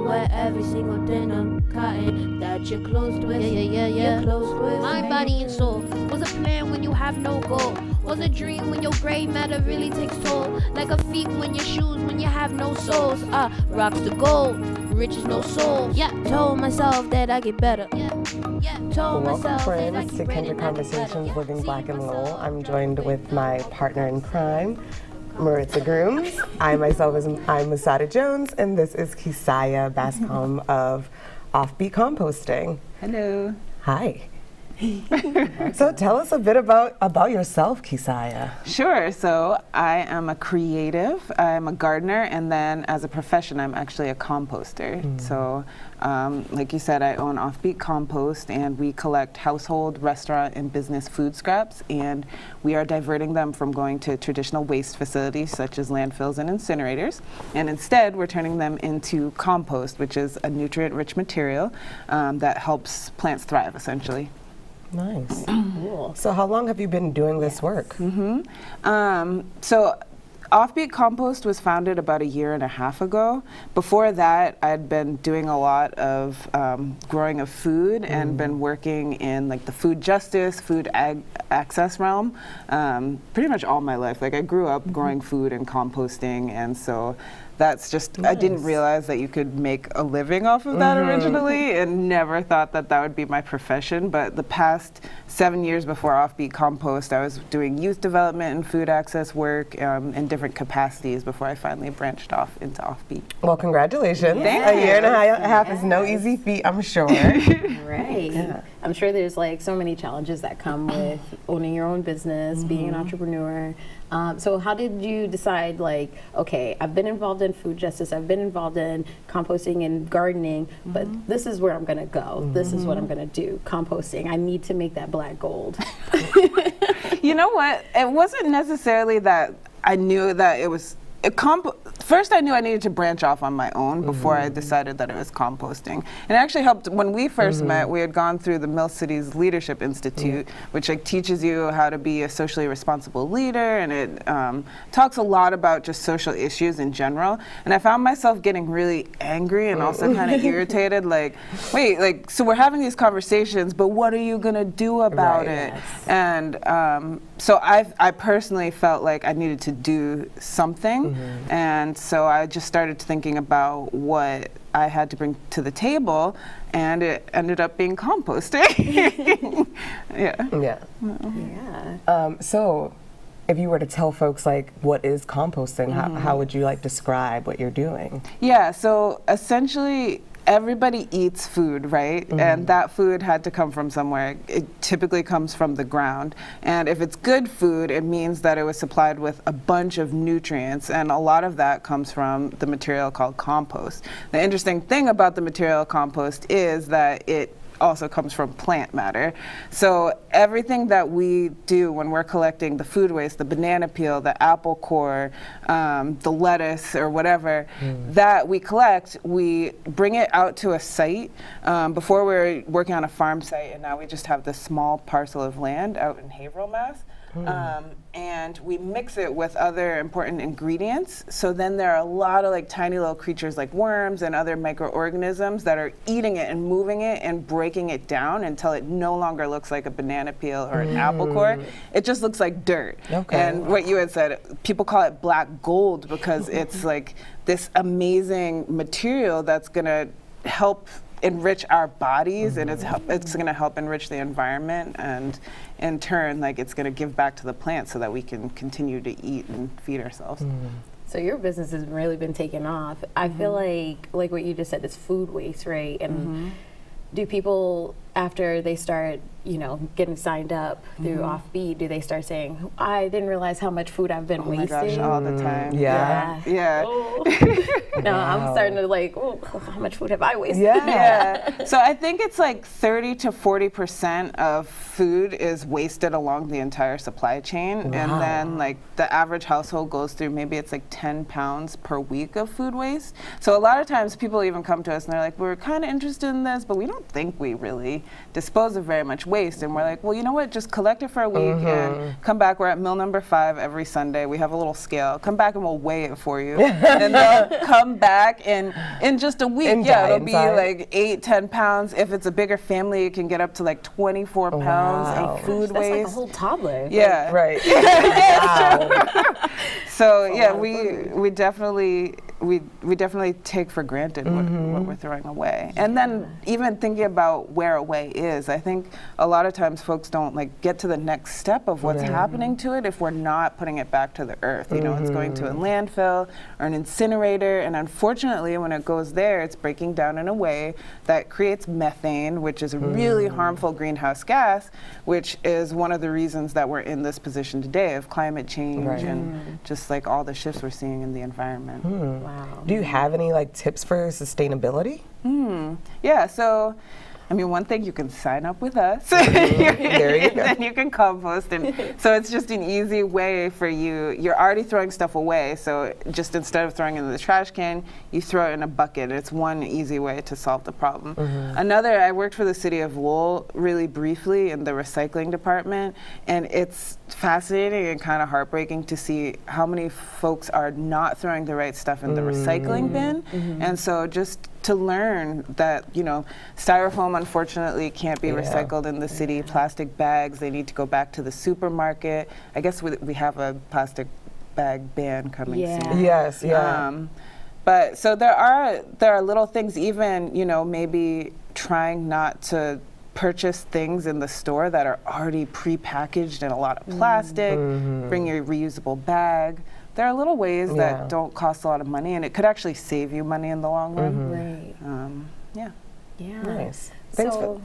wear every single denim cotton that you're closed with. You're closed with. Mind, body, and soul. Was a plan when you have no goal. Was a dream when your gray matter really takes toll. Like a feet when your shoes when you have no soles. Rocks the gold, riches no soul. Yeah, told myself that I get better. Told Welcome, myself that I friends, get to ready Kindred to get better. Conversations, Living Black in Lowell. I'm joined with my partner in crime, Maritza Grooms. I'm Masada Jones, and this is Kesiah Bascom of OffBeet Composting. Hello. Hi. So tell us a bit about yourself, Kesiah. Sure. So I am a creative. I'm a gardener, and then as a profession, I'm actually a composter. So, like you said, I own OffBeet Compost, and we collect household, restaurant, and business food scraps, and we are diverting them from going to traditional waste facilities such as landfills and incinerators, and instead we're turning them into compost, which is a nutrient-rich material that helps plants thrive, essentially. Nice. Cool. So how long have you been doing this work? So OffBeet Compost was founded about 1.5 years ago. Before that, I'd been doing a lot of growing of food and been working in like the food justice, food access realm pretty much all my life. Like I grew up growing food and composting, and so that's just, I didn't realize that you could make a living off of that originally, and never thought that that would be my profession. But the past 7 years before OffBeet Compost, I was doing youth development and food access work in different capacities before I finally branched off into OffBeet. Well, congratulations. Thank A you. year and a half is no easy feat, I'm sure. Right. Yeah. I'm sure there's like so many challenges that come with owning your own business, being an entrepreneur. So how did you decide, like, okay, I've been involved in food justice, I've been involved in composting and gardening, but this is where I'm going to go. This is what I'm going to do, composting. I need to make that black gold. You know what? It wasn't necessarily that I knew that it was first I knew I needed to branch off on my own before I decided that it was composting. And it actually helped when we first met. We had gone through the Mill Cities Leadership Institute, which like teaches you how to be a socially responsible leader, and it talks a lot about just social issues in general. And I found myself getting really angry and also kind of irritated, like, wait, like, so we're having these conversations, but what are you gonna do about it? And so I personally felt like I needed to do something, and so I just started thinking about what I had to bring to the table, and it ended up being composting. So if you were to tell folks like what is composting, how would you like describe what you're doing? Yeah, so essentially everybody eats food, right? And that food had to come from somewhere. It typically comes from the ground. And if it's good food, it means that it was supplied with a bunch of nutrients, and a lot of that comes from the material called compost. The interesting thing about the material compost is that it also comes from plant matter. So everything that we do when we're collecting the food waste, the banana peel, the apple core, the lettuce or whatever that we collect, we bring it out to a site. Before we were working on a farm site, and now we just have this small parcel of land out in Haverhill, Mass. And we mix it with other important ingredients. So then there are a lot of like tiny little creatures like worms and other microorganisms that are eating it and moving it and breaking it down until it no longer looks like a banana peel or an apple core. It just looks like dirt. And what you had said, people call it black gold because it's like this amazing material that's gonna help enrich our bodies, and it's going to help enrich the environment, and in turn, like, it's going to give back to the plants so that we can continue to eat and feed ourselves. So your business has really been taking off. I feel like what you just said, it's food waste, right? And do people, after they start, you know, getting signed up through OffBeet, do they start saying, I didn't realize how much food I've been wasting? Oh my gosh, all the time. Yeah. No, I'm starting to like, oh, how much food have I wasted? So I think it's like 30 to 40% of food is wasted along the entire supply chain. And then like the average household goes through, maybe it's like 10 pounds per week of food waste. So a lot of times people even come to us and they're like, we're kind of interested in this, but we don't think we really dispose of very much waste. And we're like, well, you know what, just collect it for a week and come back. We're at mill number 5 every Sunday. We have a little scale. Come back and we'll weigh it for you. And they'll come back and in just a week, it'll be like 8-10 pounds. If it's a bigger family, it can get up to like 24 pounds of food That's waste. like a whole toddler. Yeah. Right. So yeah, we definitely take for granted what we're throwing away. And then even thinking about where away is, I think a lot of times folks don't like get to the next step of what's happening to it if we're not putting it back to the earth. You know, it's going to a landfill or an incinerator, and unfortunately when it goes there, it's breaking down in a way that creates methane, which is a really harmful greenhouse gas, which is one of the reasons that we're in this position today of climate change and just like all the shifts we're seeing in the environment. Wow. Do you have any like tips for sustainability? Yeah, so I mean, one thing, you can sign up with us. There you go. Then you can compost. And so it's just an easy way for you. You're already throwing stuff away. So just instead of throwing it in the trash can, you throw it in a bucket. It's one easy way to solve the problem. Another, I worked for the city of Lowell really briefly in the recycling department. And it's fascinating and kind of heartbreaking to see how many folks are not throwing the right stuff in the recycling bin. And so just to learn that, you know, styrofoam unfortunately can't be recycled in the city. Plastic bags, they need to go back to the supermarket. I guess we have a plastic bag ban coming soon. Yes, But so there are little things, even, you know, maybe trying not to purchase things in the store that are already pre-packaged in a lot of plastic. Bring your reusable bag. There are little ways that don't cost a lot of money, and it could actually save you money in the long run. Right. Yeah. Nice. Thanks so,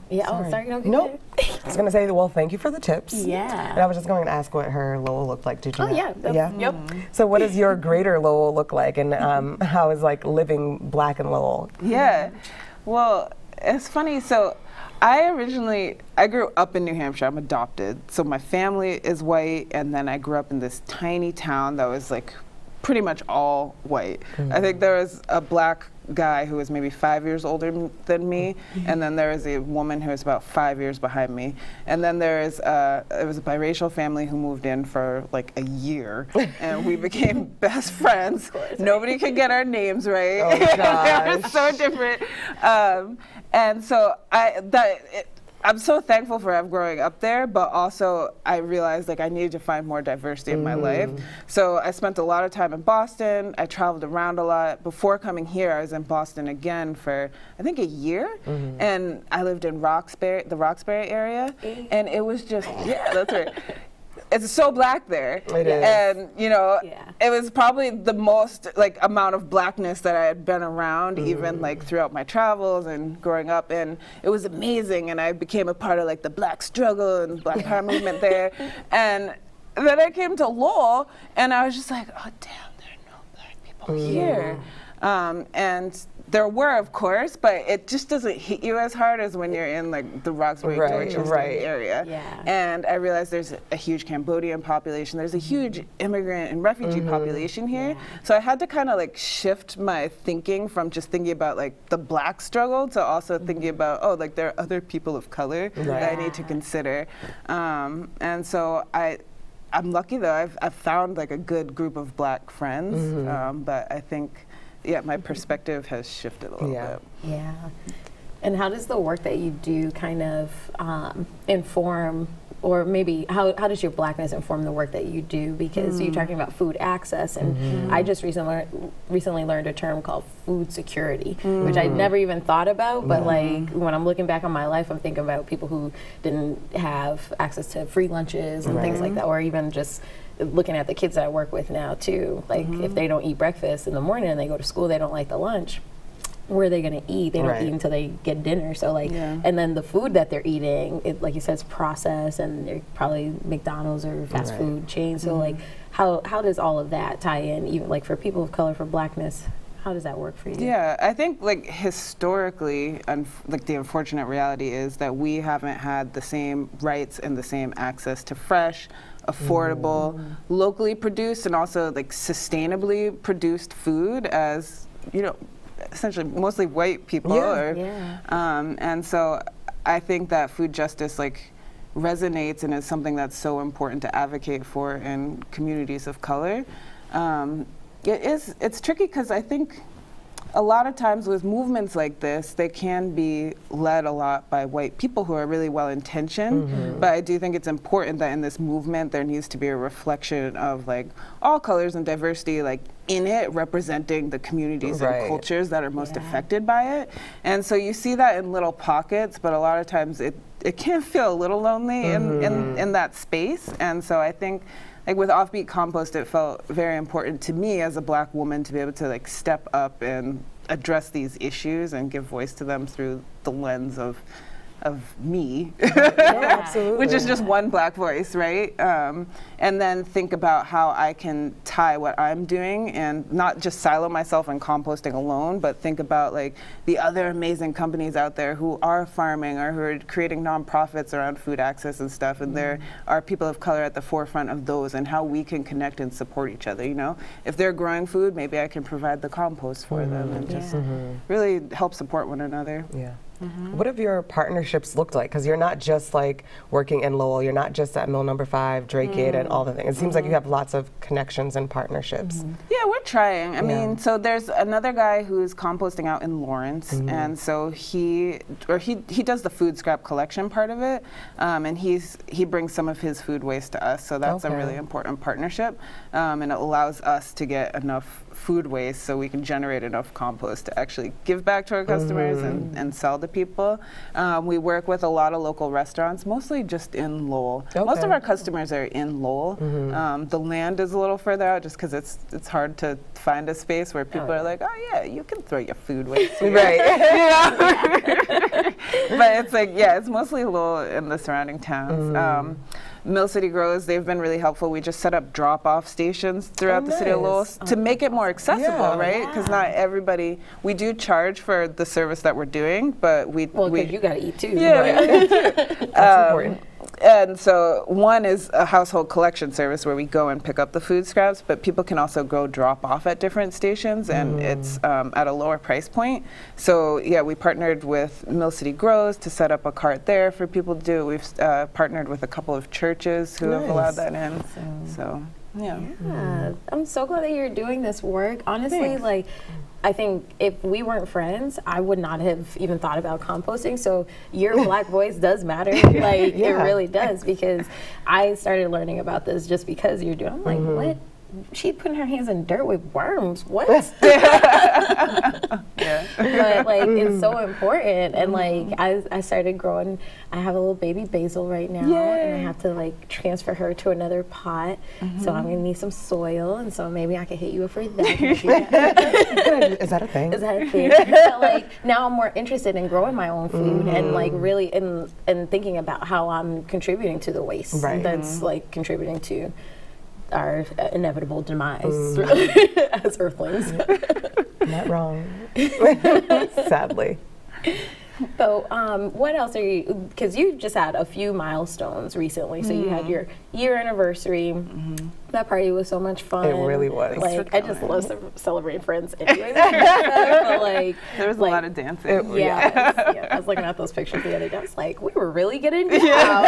sorry. No. Nope. I was going to say, well, thank you for the tips. Yeah. And I was just going to ask what her Lowell looked like. Did you know? Yeah. Yep. So what does your greater Lowell look like, and how is like living black in Lowell? Yeah. Well, it's funny. So I grew up in New Hampshire. I'm adopted. So my family is white, and then I grew up in this tiny town that was like pretty much all white. I think there was a black guy who was maybe 5 years older than me, and then there was a woman who was about 5 years behind me, and then it was a biracial family who moved in for like a year, and we became best friends. Nobody could get our names right. Oh gosh. It was so different, and so I'm so thankful for growing up there, but also I realized like I needed to find more diversity in my life. So I spent a lot of time in Boston. I traveled around a lot. Before coming here, I was in Boston again for I think a year, and I lived in the Roxbury area, and it was just that's right. It's so black there. It is. And, you know, it was probably the most, like, amount of blackness that I had been around, even, like, throughout my travels and growing up. And it was amazing. And I became a part of, like, the black struggle and black power movement there. And then I came to Lowell, and I was just like, oh, damn, there are no black people here. And there were, of course, but it just doesn't hit you as hard as when you're in like the Roxbury, Dorchester area. And I realized there's a huge Cambodian population. There's a huge immigrant and refugee population here. So I had to kind of like shift my thinking from just thinking about like the black struggle to also thinking about, oh, like there are other people of color that I need to consider. And so I'm lucky though. I've found like a good group of black friends, but I think my perspective has shifted a little bit. Yeah. And how does the work that you do kind of inform, or maybe how does your blackness inform the work that you do? Because you're talking about food access, and I just recently learned a term called food security, which I never even thought about, but like when I'm looking back on my life, I'm thinking about people who didn't have access to free lunches and things like that, or even just looking at the kids that I work with now too, like if they don't eat breakfast in the morning and they go to school, they don't like the lunch, where are they going to eat? They don't eat until they get dinner. So like, and then the food that they're eating, like you said, is processed, and they're probably McDonald's or fast food chains. So like, how does all of that tie in, even like for people of color, for blackness? How does that work for you? Yeah, I think like historically, like the unfortunate reality is that we haven't had the same rights and the same access to fresh, affordable, locally produced, and also like sustainably produced food as, you know, essentially mostly white people. And so I think that food justice resonates and is something that's so important to advocate for in communities of color. It's tricky because I think a lot of times with movements like this, they can be led a lot by white people who are really well-intentioned, but I do think it's important that in this movement there needs to be a reflection of all colors and diversity in it, representing the communities and cultures that are most affected by it. And so you see that in little pockets, but a lot of times it can feel a little lonely in that space. And so I think with OffBeet Compost, it felt very important to me as a Black woman to be able to step up and address these issues and give voice to them through the lens of me, which is just one Black voice, right? And then think about how I can tie what I'm doing and not just silo myself in composting alone, but think about the other amazing companies out there who are farming or who are creating nonprofits around food access and stuff, and there are people of color at the forefront of those, and how we can connect and support each other, If they're growing food, maybe I can provide the compost for them and just really help support one another. Yeah. What have your partnerships looked like? Because you're not just working in Lowell, you're not just at Mill Number 5, Drake-It, and all the things. It seems like you have lots of connections and partnerships. Yeah, we're trying. I mean, so there's another guy who's composting out in Lawrence, and so he does the food scrap collection part of it, and he brings some of his food waste to us. So that's a really important partnership, and it allows us to get enough food waste so we can generate enough compost to actually give back to our customers and sell to people. We work with a lot of local restaurants, mostly just in Lowell. Most of our customers are in Lowell. The land is a little further out just because it's hard to find a space where people are like, oh yeah, you can throw your food waste here. But it's it's mostly Lowell and the surrounding towns. Mill City Grows, they've been really helpful. We just set up drop-off stations throughout the city of Lowell to make it more accessible, right? Because not everybody, we do charge for the service that we're doing, but because you gotta eat too. Yeah, That's important. And so one is a household collection service where we go and pick up the food scraps, but people can also go drop off at different stations, and it's at a lower price point. So yeah, we partnered with Mill City Grows to set up a cart there for people to do. We've partnered with a couple of churches who have allowed that in. So yeah. I'm so glad that you're doing this work. Honestly, I think if we weren't friends, I would not have even thought about composting. So your Black voice does matter. It really does, because I started learning about this just because you're doing. I'm like, what? She's putting her hands in dirt with worms. What? But it's so important. And I started growing. I have a little baby basil right now, and I have to transfer her to another pot. So I'm gonna need some soil, and so maybe I can hit you up for that. Is that a thing? Is that a thing? But, now I'm more interested in growing my own food and really in thinking about how I'm contributing to the waste that's contributing to our inevitable demise as Earthlings. Not wrong. Sadly. So what else are you, because you just had a few milestones recently. So you had your year anniversary. That party was so much fun. It really was. I just love celebrating friends anyway. But there was a lot of dancing. I was looking at those pictures the other day. I was like, we were really getting down.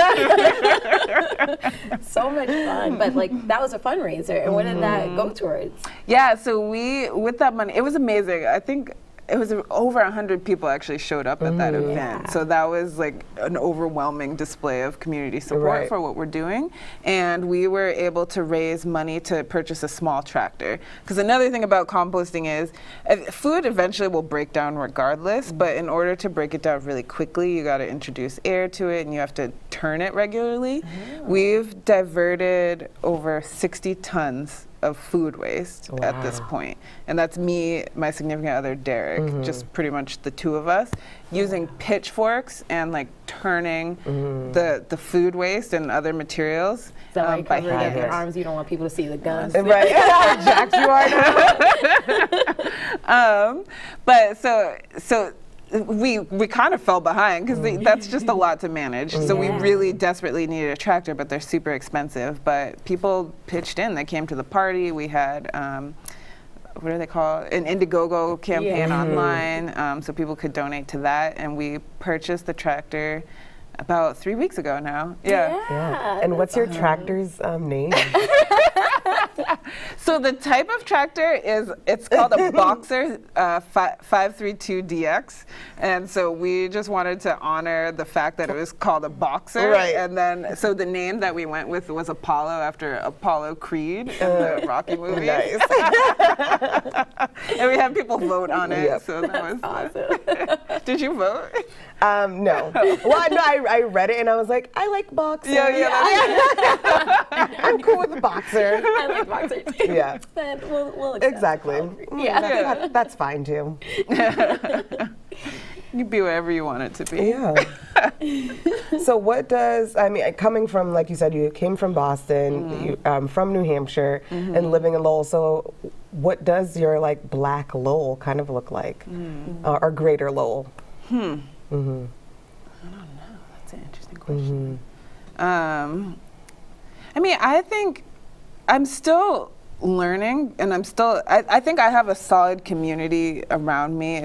So much fun. But that was a fundraiser. And what did that go towards? Yeah, so with that money, it was amazing. I think it was over 100 people actually showed up at that event. So that was an overwhelming display of community support for what we're doing. And we were able to raise money to purchase a small tractor. Because another thing about composting is food eventually will break down regardless, but in order to break it down really quickly, you got to introduce air to it and you have to turn it regularly. We've diverted over 60 tons of food waste at this point. And that's me, my significant other, Derek, just pretty much the two of us, using pitchforks and turning the food waste and other materials by hand. Your arms, you don't want people to see the guns. Right. Jacked you are now. But so we kind of fell behind because that's just a lot to manage. So we really desperately needed a tractor, but they're super expensive. But people pitched in. They came to the party. We had what do they call it? An Indiegogo campaign online, so people could donate to that. And we purchased the tractor about 3 weeks ago now. Yeah. And what's your tractor's name? So the type of tractor it's called a Boxer 532DX, and so we just wanted to honor the fact that it was called a Boxer, right? And then so the name that we went with was Apollo, after Apollo Creed in the Rocky movie. Nice. And we had people vote on it, Yep. so that was Awesome. Did you vote? No. Well, no, I read it and I was like, I like Boxer. I'm cool with the Boxer. I like Boxer too. Yeah. But we'll accept Exactly. Yeah. That's fine too. You be whatever you want it to be. Yeah. So what does, coming from, like you said, you came from Boston, you, from New Hampshire, and living in Lowell, so what does your, like, Black Lowell kind of look like? Or Greater Lowell? I don't know. That's an interesting question. I think I'm still learning, and I think I have a solid community around me.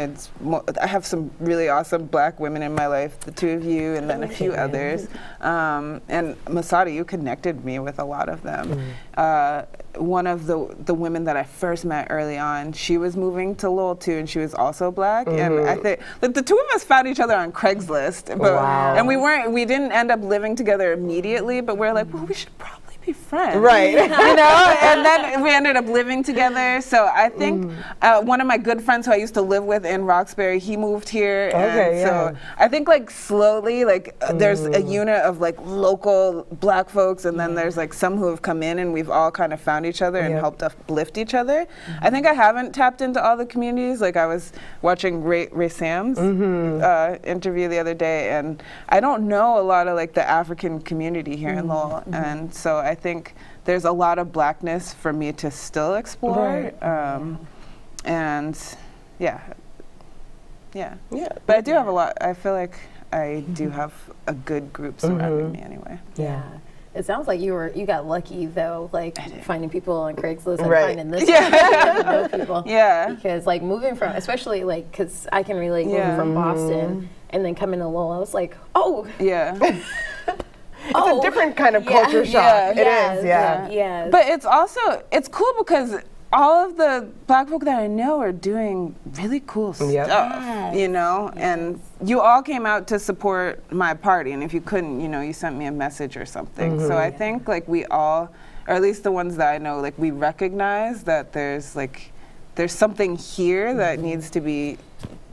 I have some really awesome Black women in my life, the two of you, and then a few others. And Masada, you connected me with a lot of them. One of the women that I first met early on, she was moving to Lowell too, and she was also Black. And I think that the two of us found each other on Craigslist, and we didn't end up living together immediately, but we're like, well, we should probably be friends, right? And then we ended up living together. So I think one of my good friends who I used to live with in Roxbury, he moved here. So I think like slowly, like there's a unit of like local Black folks, and then there's like some who have come in, and we've all kind of found each other and helped uplift each other. I think I haven't tapped into all the communities. Like I was watching Ray Sam's interview the other day, and I don't know a lot of like the African community here in Lowell, and so I think there's a lot of Blackness for me to still explore, and but I do have a lot. I feel like I do have a good group surrounding me anyway. It sounds like you got lucky though, like finding people on Craigslist and finding this know people. Because like moving from, especially like, because I can relate moving from Boston and then coming to Lowell, I was like, It's a different kind of culture shock. It is. But it's cool because all of the Black folk that I know are doing really cool stuff, you know, and you all came out to support my party, and if you couldn't, you know, you sent me a message or something. So I think like we all, or at least the ones that I know, like we recognize that there's something here that needs to be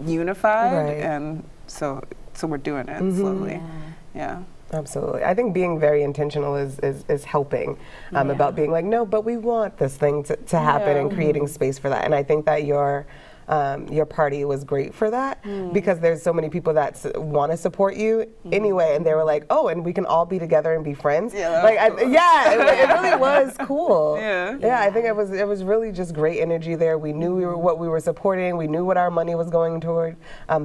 unified, and so we're doing it slowly. Absolutely. I think being very intentional is helping about being like, no, but we want this thing to happen and creating space for that. And I think that your party was great for that because there's so many people that want to support you anyway, and they were like, oh, and we can all be together and be friends. It really was cool. I think it was really just great energy there. We knew what we were supporting. We knew what our money was going toward.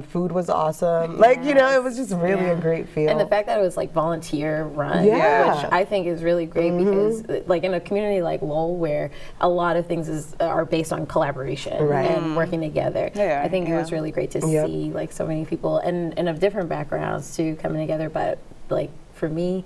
Food was awesome. Like, you know, it was just really a great feel. And the fact that it was like volunteer run, which I think is really great because like in a community like Lowell where a lot of things are based on collaboration and working together. I think it was really great to see like so many people and of different backgrounds too coming together. But like for me,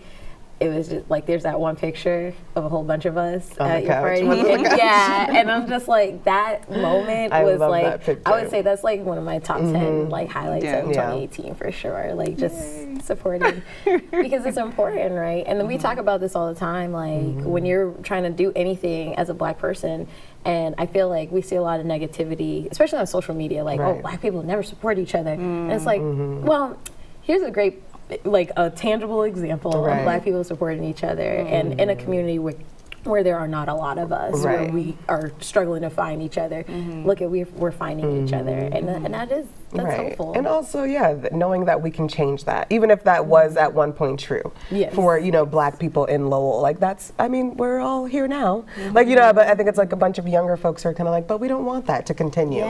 it was just like there's that one picture of a whole bunch of us at your party. And I'm just like that moment was like I would say that's like one of my top 10 like highlights of 2018 for sure. Like just supporting because it's important, right? And then we talk about this all the time, like when you're trying to do anything as a Black person. And I feel like we see a lot of negativity, especially on social media, like, oh, Black people never support each other. And it's like, well, here's a great, like a tangible example of Black people supporting each other and in a community where there are not a lot of us, where we are struggling to find each other. Look at we're finding each other, and that's helpful. And also, knowing that we can change that, even if that was at one point true for Black people in Lowell. Like that's, I mean, we're all here now. Like but I think it's like a bunch of younger folks who are kind of like, but we don't want that to continue.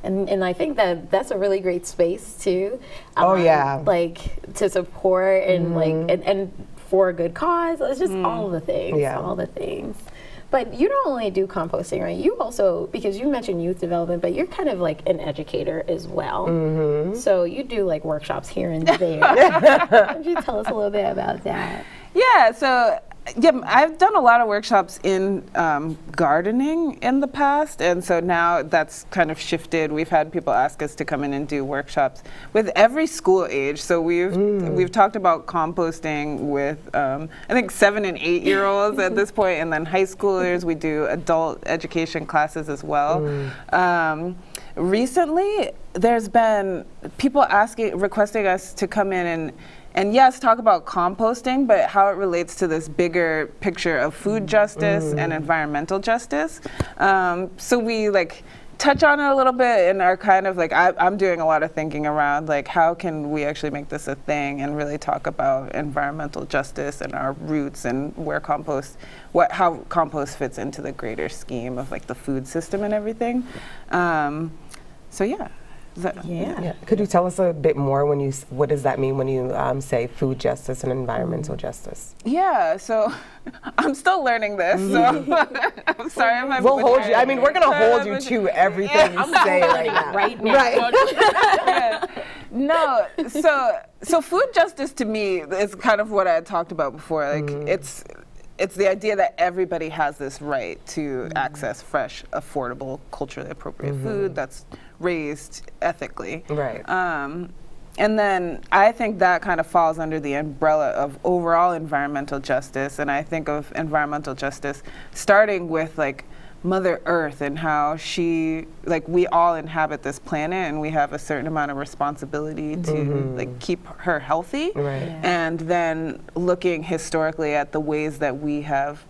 And I think that's a really great space too. Like to support and like and for a good cause. It's just all the things, all the things. But you don't only do composting, right? You also, because you mentioned youth development, but you're kind of like an educator as well. So you do like workshops here and there. Why don't you tell us a little bit about that? Yeah, so I've done a lot of workshops in gardening in the past, and so now that's kind of shifted. We've had people ask us to come in and do workshops with every school age. So we've talked about composting with I think 7 and 8 year olds at this point, and then high schoolers. We do adult education classes as well. Recently, there's been people requesting us to come in and yes, talk about composting, but how it relates to this bigger picture of food justice and environmental justice. So we like touch on it a little bit and are kind of like, I'm doing a lot of thinking around like how can we actually make this a thing and really talk about environmental justice and our roots and where how compost fits into the greater scheme of like the food system and everything. So yeah. Yeah. Could you tell us a bit more what does that mean when you say food justice and environmental justice? Yeah, so I'm still learning this, so I'm sorry if I'm We'll hold you. I mean, we're going to hold you to everything you say right now. Right now. Right. No, so food justice to me is kind of what I had talked about before. Like it's the idea that everybody has this right to access fresh, affordable, culturally appropriate food that's raised ethically. Right. And then I think that kind of falls under the umbrella of overall environmental justice. And I think of environmental justice starting with like Mother Earth and how we all inhabit this planet and we have a certain amount of responsibility to like keep her healthy. Right. Yeah. And then looking historically at the ways that we have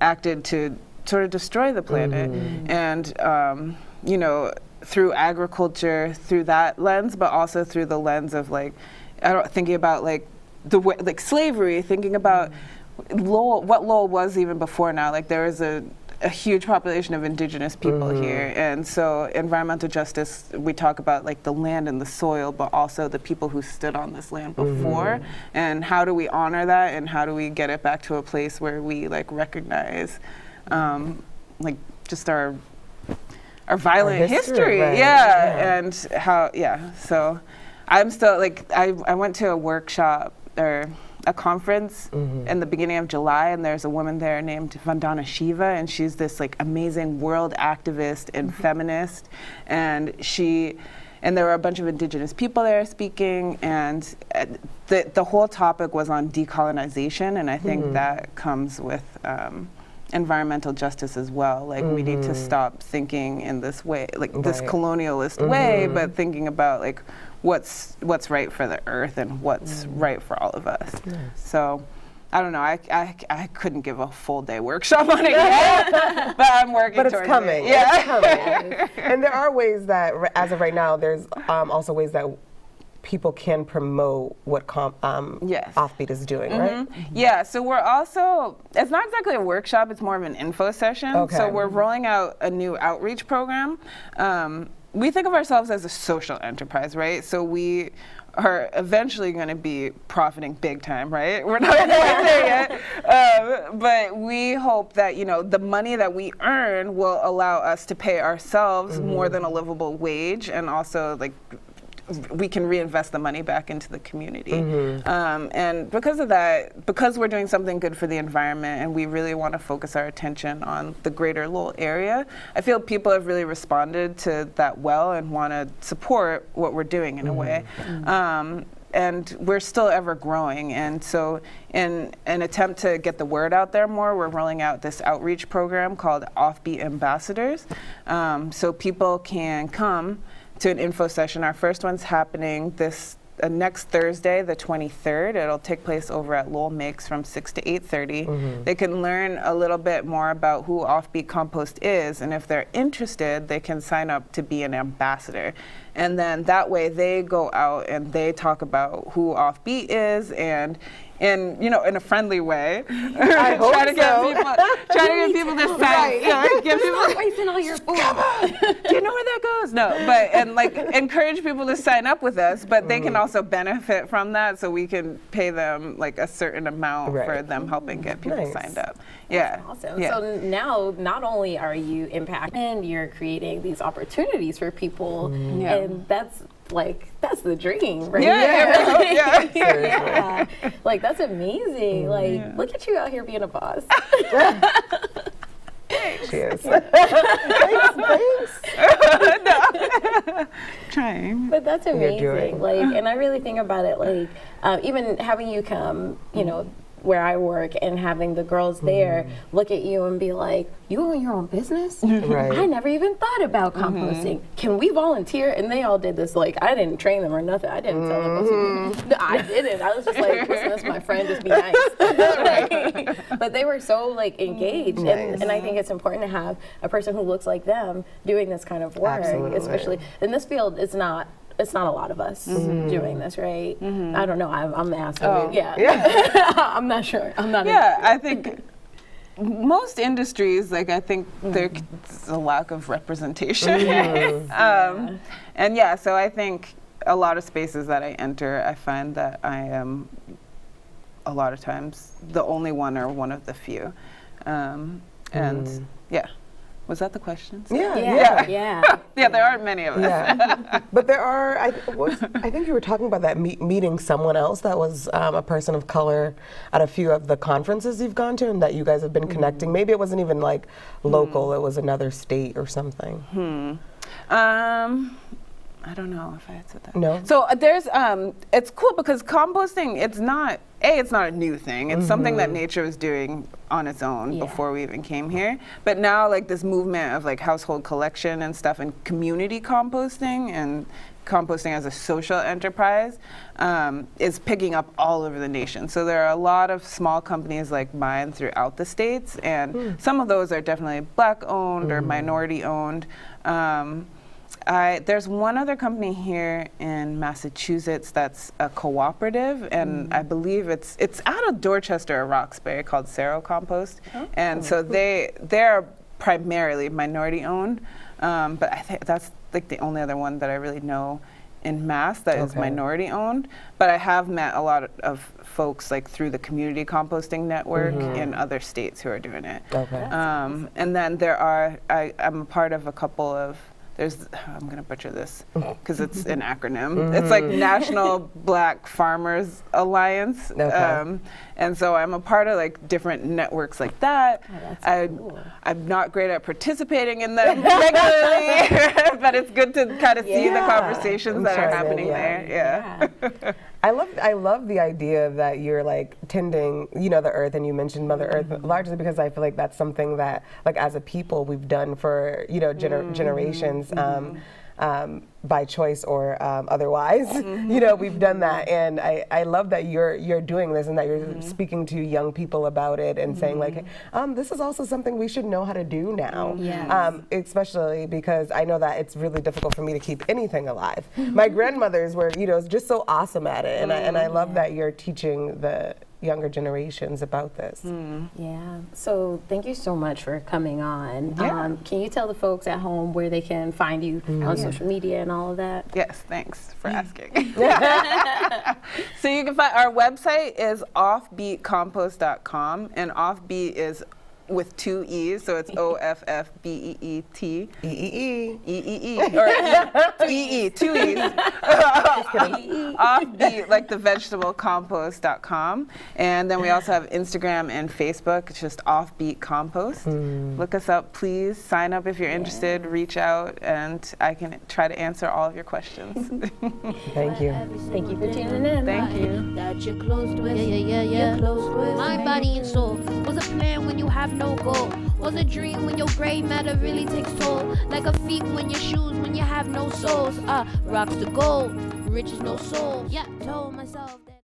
acted to sort of destroy the planet. And, you know, through agriculture, through that lens, but also through the lens of like, thinking about like the way, like slavery, thinking about Lowell, what Lowell was even before now. Like there was a huge population of indigenous people here, and so environmental justice, we talk about like the land and the soil, but also the people who stood on this land before, and how do we honor that, and how do we get it back to a place where we like recognize like just our violent history. Right. And how, so I'm still like, I went to a workshop or a conference in the beginning of July, and there's a woman there named Vandana Shiva, and she's this like amazing world activist and feminist, and there were a bunch of indigenous people there speaking, and the whole topic was on decolonization, and I think that comes with environmental justice as well. Like we need to stop thinking in this way, like this colonialist way, but thinking about like what's right for the earth and what's right for all of us. So I don't know, I couldn't give a full day workshop on it yet, but I'm working towards it. But it's coming. Yeah. It's coming. And there are ways that, as of right now, there's also ways that people can promote what OffBeet is doing, right? Yeah, so we're also, it's not exactly a workshop, it's more of an info session. Okay. So we're rolling out a new outreach program. We think of ourselves as a social enterprise, right? So we are eventually going to be profiting big time, right? We're not quite there yet. But we hope that, you know, the money that we earn will allow us to pay ourselves more than a livable wage, and also like we can reinvest the money back into the community. And because of that, because we're doing something good for the environment and we really want to focus our attention on the greater Lowell area, I feel people have really responded to that well and want to support what we're doing in a way. And we're still ever growing. And so in an attempt to get the word out there more, we're rolling out this outreach program called OffBeet Ambassadors. So people can come to an info session. Our first one's happening this next Thursday, the 23rd. It'll take place over at Lowell Makes from 6 to 8:30. They can learn a little bit more about who OffBeet Compost is, and if they're interested, they can sign up to be an ambassador. And then that way they go out and they talk about who OffBeet is, and in, you know, in a friendly way. I hope trying to get people to sign. Give people wasting all your food. Come on, do you know where that goes? No, but and like encourage people to sign up with us, but they can also benefit from that, so we can pay them like a certain amount for them helping get people signed up. Yeah. That's awesome. Yeah. So now, not only are you impacting, you're creating these opportunities for people, and that's the dream, right? Yeah. Like that's amazing. Like look at you out here being a boss. Cheers. Thanks. Trying. But that's You're amazing. Like, and I really think about it, like, even having you come, you know, where I work and having the girls there look at you and be like, you own your own business? Right. I never even thought about composting. Can we volunteer? And they all did this. Like, I didn't train them or nothing. I didn't tell them what to do. No, I didn't. I was just like, listen, that's my friend, just be nice. Right? But they were so like engaged. And I think it's important to have a person who looks like them doing this kind of work. Absolutely. Especially in this field, it's not a lot of us doing this, right? I don't know. I'm asking. Yeah. I'm not sure. I'm not. Yeah, I think most industries, like I think there's a lack of representation. And yeah, so I think a lot of spaces that I enter, I find that I am a lot of times the only one or one of the few. And yeah. Was that the questions? Yeah. There aren't many of us. Yeah. But there are, I think you were talking about that meeting someone else that was a person of color at a few of the conferences you've gone to and that you guys have been connecting. Maybe it wasn't even like local, it was another state or something. I don't know if I had said that. No. So there's, it's cool because composting, it's not a new thing. It's something that nature was doing on its own before we even came here. But now like this movement of like household collection and stuff and community composting and composting as a social enterprise is picking up all over the nation. So there are a lot of small companies like mine throughout the states, and some of those are definitely Black owned or minority owned. There's one other company here in Massachusetts that's a cooperative, and I believe it's out of Dorchester or Roxbury called Sero Compost, and so they're primarily minority owned, but I think that's like the only other one that I really know in Mass that is minority owned. But I have met a lot of folks like through the community composting network in other states who are doing it. And then I'm a part of a couple of. I'm going to butcher this because it's an acronym. It's like National Black Farmers Alliance. And so I'm a part of like different networks like that. Cool. I'm not great at participating in them regularly, but it's good to kind of see the conversations that are happening there. I love the idea that you're like tending, you know, the earth, and you mentioned Mother Earth largely because I feel like that's something that, like, as a people, we've done for, you know, generations. By choice or otherwise, you know, we've done that, and I love that you're doing this and that you're speaking to young people about it and saying like, this is also something we should know how to do now. Especially because I know that it's really difficult for me to keep anything alive. My grandmothers were, you know, just so awesome at it, and I love that you're teaching the younger generations about this. So thank you so much for coming on. Can you tell the folks at home where they can find you on social media and all of that? Yes, thanks for asking. So you can find our website is offbeetcompost.com, and offbeet is with 2 E's, so it's OFFBEET. Or EE, 2 E's. Offbeet, like the vegetable compost.com. And then we also have Instagram and Facebook. It's just Offbeet Compost. Look us up, please. Sign up if you're interested. Reach out, and I can try to answer all of your questions. Thank you. Thank you for tuning in. Thank you. That you're closed with. You're closed with. Mind, body, and soul. Was a plan when you have no goal. Was a dream when your gray matter really takes toll. Like a feet when your shoes when you have no soles. Rocks to gold, riches no soul. Yeah, told myself that.